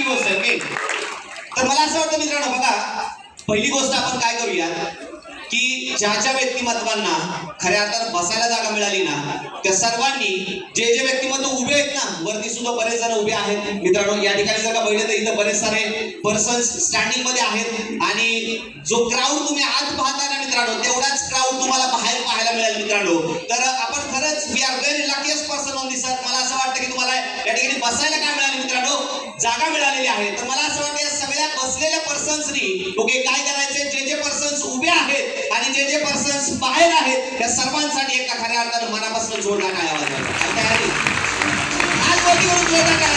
गोष्ट आहे. ओके, तर मला असं वाटतं मित्रांनो, बघा पहिली गोष्ट आपण काय करूया की ज्या ज्या व्यक्तिमत्वांना खऱ्या अर्थानं बसायला जागा मिळाली ना, त्या सर्वांनी जे जे व्यक्तिमत्व उभे आहेत ना, वरती सुद्धा बरेच जण उभे आहेत मित्रांनो. या ठिकाणी जर का बघितलं तर इथं बरेच सारे पर्सन्स स्टँडिंग मध्ये आहेत आणि जो क्राऊड तुम्ही आत पाहता ना मित्रांनो, तेवढाच क्राऊड तुम्हाला बाहेर पाहायला मिळेल मित्रांनो. तर आपण खरंच we are very luckiest person on this earth. मला असं वाटतं की तुम्हाला या ठिकाणी बसायला काय मिळाले मित्रांनो, जागा मिळालेली आहे. तर मला असं वाटतं या सगळ्या बसलेल्या पर्सन्सनी ओके काय करायचे, जे जे पर्सन्स उभे आहेत आणि जे जे पर्सन्स बाहेर आहेत त्या सर्वांसाठी एका खऱ्या अर्थानं मनापासून जोरदार काय आवाज आहे. आज बोटीवरून जोरदार काय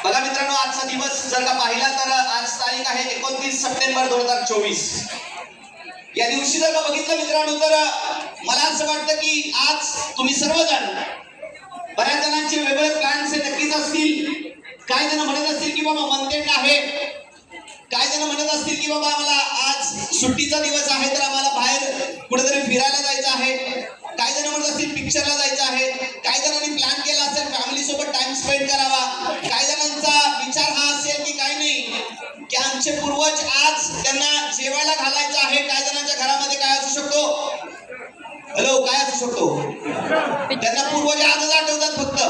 बघा मित्रांनो, आजचा दिवस जर का पाहिला तर आज तारीख आहे 29 सप्टेंबर 2024. या दिवशी जर का बघितलं मित्रांनो तर मला असं वाटतं की आज तुम्ही सर्वजण, बऱ्याच जणांचे वेगवेगळे प्लॅन्स हे नक्कीच असतील. काही जण म्हणत असतील की बाबा मंथएंड आहे, काही जण म्हणत असतील की बाबा आम्हाला आज सुट्टीचा दिवस आहे तर आम्हाला बाहेर कुठेतरी फिरायला जायचं आहे, काही जण म्हणत असतील पिक्चरला जायचं आहे, काही जणांनी प्लॅन केला असेल फॅमिली सोबत टाइम स्पेंड करावा, काही जणांचा विचार हा असेल की काही नाही की आमचे पूर्वज आज त्यांना जेवायला घालायचं आहे. काही जणांच्या घरामध्ये काय असू शकतो, हॅलो काय असू शकतो, त्यांना पूर्वज आजच आठवतात फक्त,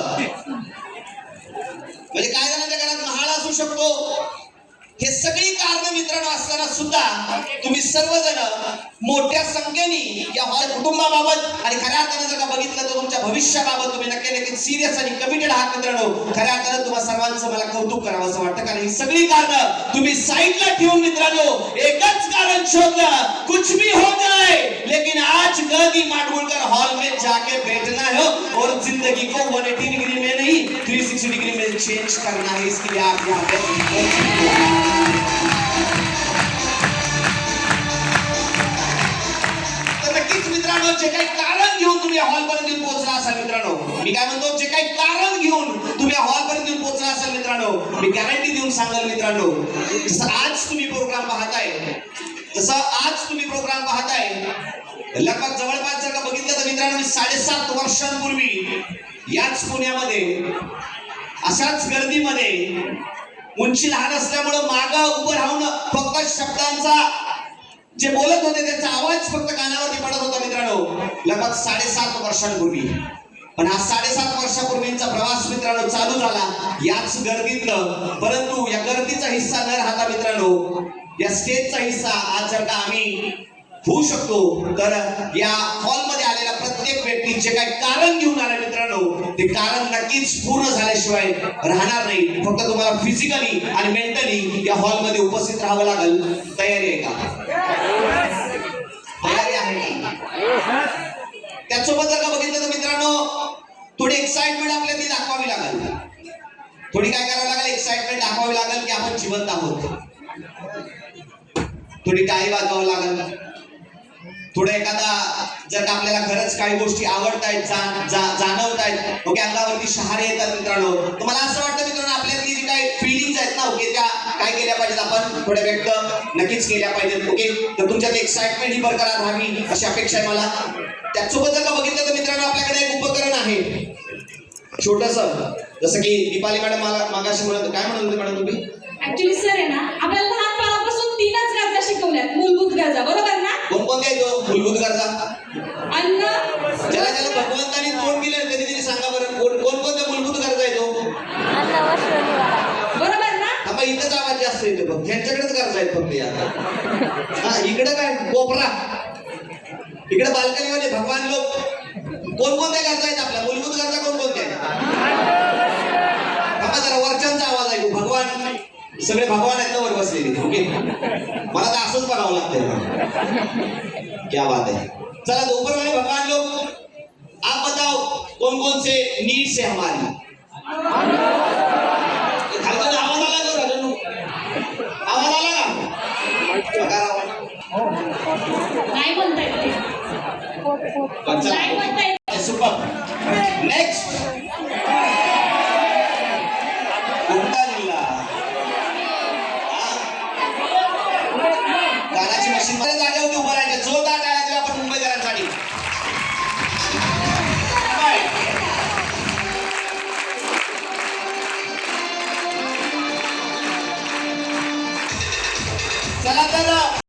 म्हणजे काही जणांच्या घरात महाळ असू शकतो. हे सगळी कारण मित्रांनो असताना सुद्धा तुम्ही सर्वजण मोठ्या संख्येने या कुटुंबाबाबत आणि खऱ्या अर्थानं जर का बघितलं तर तुमच्या भविष्याबाबत तुम्ही नक्की सिरियस आणि कमिटेड आहात मित्रांनो. खऱ्या अर्थानं तुम्हा सर्वांचं मला कौतुक करावं असं वाटतं, कारण ही सगळी कारण तुम्ही साईडला ठेवून मित्रांनो एकच कारण शोधलं, कुछ भी हो जाए लेकिन आज गदी माडगुळकर हॉल में जाके बैठना है और जिंदगी को 180 डिग्री में नहीं 360 डिग्री में चेंज करना है. इसके लिए आप यहाँ पे मित्रांनो जे काही कारण घेऊन तुम्ही हॉलपर्यंत येऊन पोहोचला असाल मित्रांनो, मी काय म्हणतो, जे काही कारण घेऊन तुम्ही हॉलपर्यंत येऊन पोहोचला असाल मित्रांनो, मी गॅरंटी देऊन सांगाल मित्रांनो, जसं आज तुम्ही प्रोग्राम पाहताय, लगभग जवळपास जर का बघितलं तर मित्रांनो 7.5 वर्षांपूर्वी याच पुण्यामध्ये अशाच गर्दीमध्ये उंची लहान असल्यामुळे मागं उभं राहून फक्त शब्दांचा जे बोलत होते त्यांचा आवाज फक्त कानावरती पडत होता मित्रांनो, लगभग 7.5 वर्षांपूर्वी. पण हा 7.5 वर्षापूर्वीचा प्रवास मित्रांनो चालू झाला याच गर्दीतनं, परंतु या गर्दीचा हिस्सा न राहता मित्रांनो या स्टेजचा हिस्सा आज जर का आम्ही होऊ शकतो तर या हॉलमध्ये आलेला प्रत्येक व्यक्ती जे काही कारण घेऊन आला मित्रांनो, ते कारण नक्कीच पूर्ण झाल्याशिवाय राहणार नाही. फक्त तुम्हाला फिजिकली आणि मेंटली या हॉलमध्ये उपस्थित राहावं लागेल. तयारी आहे का? तयारी आहे का? त्याचसोबत जर का बघितलं तर मित्रांनो थोडी एक्साइटमेंट आपल्याला ती दाखवावी लागेल. थोडी काय करावं लागेल, एक्साइटमेंट दाखवावी लागेल की आपण जिवंत आहोत. थोडी टाळी वाजवावं लागेल. थोडं एखादा जर का आपल्याला खरंच काही गोष्टी आवडतायत, जाणवतायत, ओके अंगावरती शहारे येतात मित्रांनो, तर मला असं वाटतं मित्रांनो आपल्यातली जी काही फिलिंग्स आहेत ना, ओके त्या काय केल्या पाहिजेत, आपण थोड्या व्यक्त नक्कीच केल्या पाहिजेत. ओके, तर तुमच्यात एक्साइटमेंट ही बरकरार राहावी अशी अपेक्षा आहे मला. त्याचसोबत जर का बघितलं तर मित्रांनो आपल्याकडे एक उपकरण आहे छोटस, जसं की दीपाली मॅडम मला मागाशी म्हणत, काय म्हणत होते मॅडम तुम्ही? ऍक्च्युली सर आहे ना, आपल्याला लहानपणापासून 3च गरजा शिकवल्यात, मूलभूत गरजा, बरोबर ना? कोणकोणत्या आहेत मूलभूत गरजा? अन्न, ज्याला ज्याला भगवंतानी तोंड दिले कधीतरी सांगा बरं, कोणकोणत्या मूलभूत गरजा आहेत? बरोबर ना? थांबा, इथंच आवाज जास्त येतो बघ, ह्यांच्याकडेच गरजा आहेत फक्त या. हा, इकडे काय कोपरा, इकडे बाल्कनीमध्ये भगवान लोक. कोणकोणत्या गरजा आहेत आपल्या मूलभूत गरजा? कोणकोणत्या आहेत? थांबा जरा वरच्यांचा आवाज ऐकू. भगवान, सगळे भगवान आहेत ना वर बसलेले. ओके, मला तर असंच बघावं लागतं. क्या बात है. चला तो ऊपर वाले भगवान लोग आप बताओ कौन कौन से नीड्स है हमारी? खालचा आवाज आला का राजू? आवाज आला का? नाही म्हणता येत. नाही म्हणता येत. सुपर. नेक्स्ट कोणता जिल्हा? जागेवरती उभं राहायचं. जोरदार टाळ्या देऊया आपण मुंबईकरांसाठी. चला तर